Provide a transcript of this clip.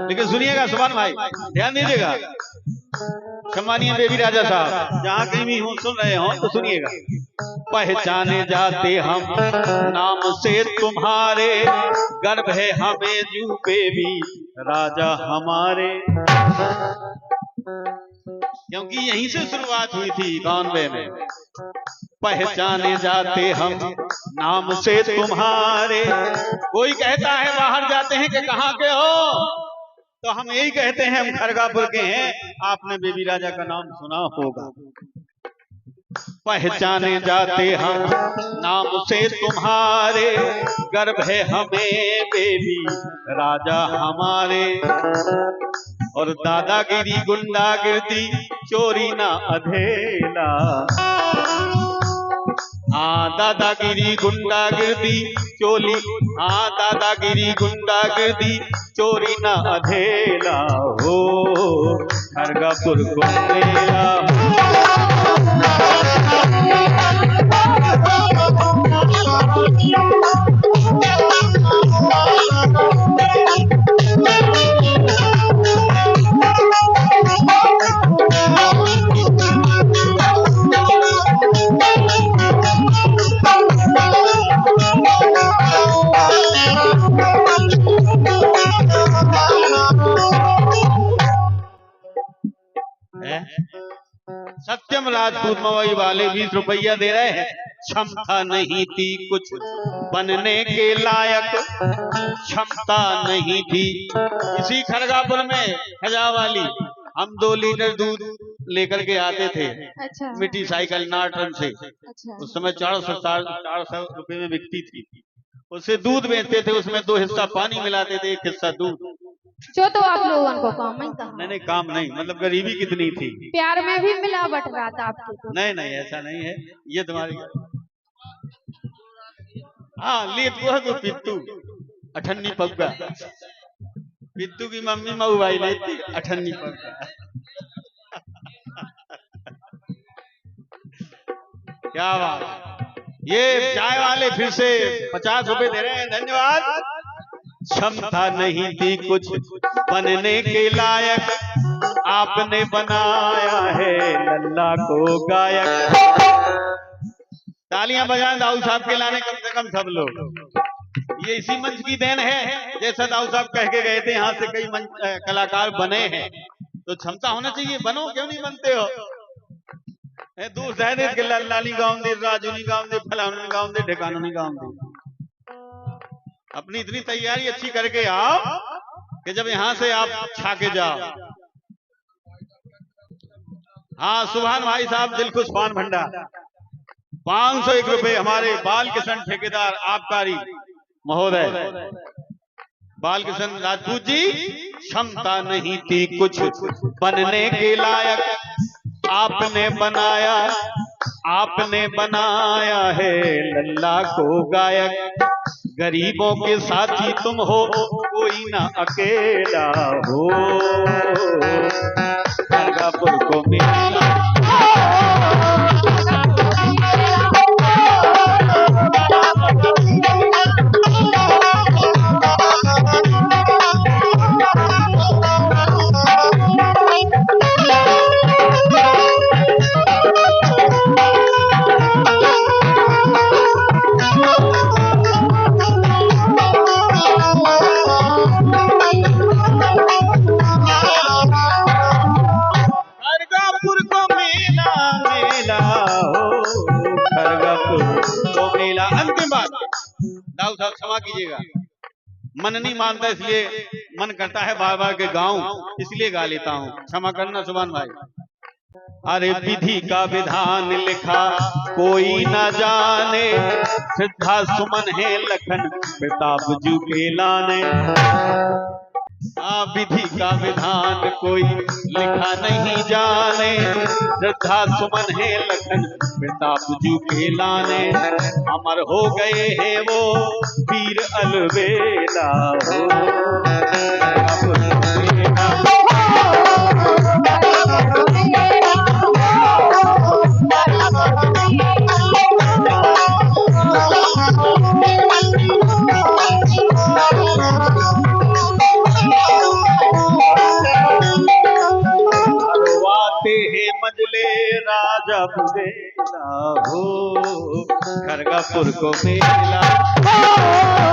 लेकिन सुनिएगा सुभान भाई, ध्यान दीजिएगा। सम्मानीय बेबी राजा साहब, जहाँ कहीं भी हो सुन रहे हो तो सुनिएगा। पहचाने जाते हम नाम से तुम्हारे, गर्व है हमें जू बेबी राजा हमारे। क्योंकि यहीं से शुरुआत हुई थी 91 में। पहचाने जाते हम नाम से तुम्हारे। कोई कहता है बाहर जाते हैं कि कहाँ के हो, तो हम यही कहते हैं हम खरगापुर के हैं। आपने बेबी राजा का नाम सुना होगा। पहचाने जाते हम नाम से तुम्हारे, गर्व है हमें बेबी राजा हमारे। और दादागिरी गुंडागिर्दी चोरी ना अधेला। हाँ दादागिरी गुंडागिर्दी चोली, हाँ दादागिरी गुंडागिर्दी चोरी ना अधेला हो, खरगापुर को मेला। सत्यम राजपूत मवई वाले 20 रुपया दे रहे हैं। क्षमता नहीं थी कुछ बनने के लायक, क्षमता नहीं थी। इसी खरगापुर में खजावाली हम 2 लीटर दूध लेकर के आते थे। अच्छा। मिट्टी साइकिल नाटन से। अच्छा। उस समय 400 रुपए में बिकती थी। उससे दूध बेचते थे, उसमें 2 हिस्सा पानी मिलाते थे, 1 हिस्सा दूध। जो तो आप लोगों को काम नहीं कहा। नहीं काम नहीं, मतलब गरीबी कितनी थी। प्यार में भी मिलावट रहा था आपके तो। नहीं ऐसा नहीं है, ये तुम्हारी। हाँ ले तो पित्तू अठन्नी पग्गा, पित्तू की मम्मी मऊ भाई लेती अठन्नी पग्गा। क्या बात। ये चाय वाले फिर से 50 रुपए दे रहे हैं, धन्यवाद। क्षमता नहीं थी कुछ बनने के लायक, आपने बनाया है लल्ला को गायक। तालियां बजाएं दाऊ साहब के लाने कम से कम सब लोग। ये इसी मंच की देन है। जैसा दाऊ साहब कह के गए थे, यहाँ से कई कलाकार बने हैं, तो क्षमता होना चाहिए। बनो, क्यों नहीं बनते हो? दूर जाए के लाली गाँव दे, राजूनी गाँव दे, फलानी गाँव दे, ढेकानी गाँव दे। अपनी इतनी तैयारी अच्छी करके आओ कि जब यहाँ से आप छा के जाओ। हाँ सुभान भाई साहब, दिलखुश पान भंडार 501 रुपए हमारे बाल किशन ठेकेदार आबकारी महोदय बाल किशन राजपूत जी। क्षमता नहीं थी कुछ बनने के लायक, आपने बनाया है लल्ला को गायक। गरीबों के साथी तुम हो, कोई ना अकेला हो, खरगापुर को मेला। दाऊ साहब क्षमा कीजिएगा, मन नहीं मानता इसलिए मन करता है बार बार के गाऊं, इसलिए गा लेता हूं, क्षमा करना सुभान भाई। अरे विधि का विधान लिखा कोई न जाने, श्रद्धा सुमन है लखन प्रताप जू के लाने। विधि का विधान कोई लिखा नहीं जाने, श्रद्धा सुमन है लखन प्रताप जू के लाने। अमर हो गए हैं वो वीर अलवेला जब मेला हो खड़गापुर को मेला हो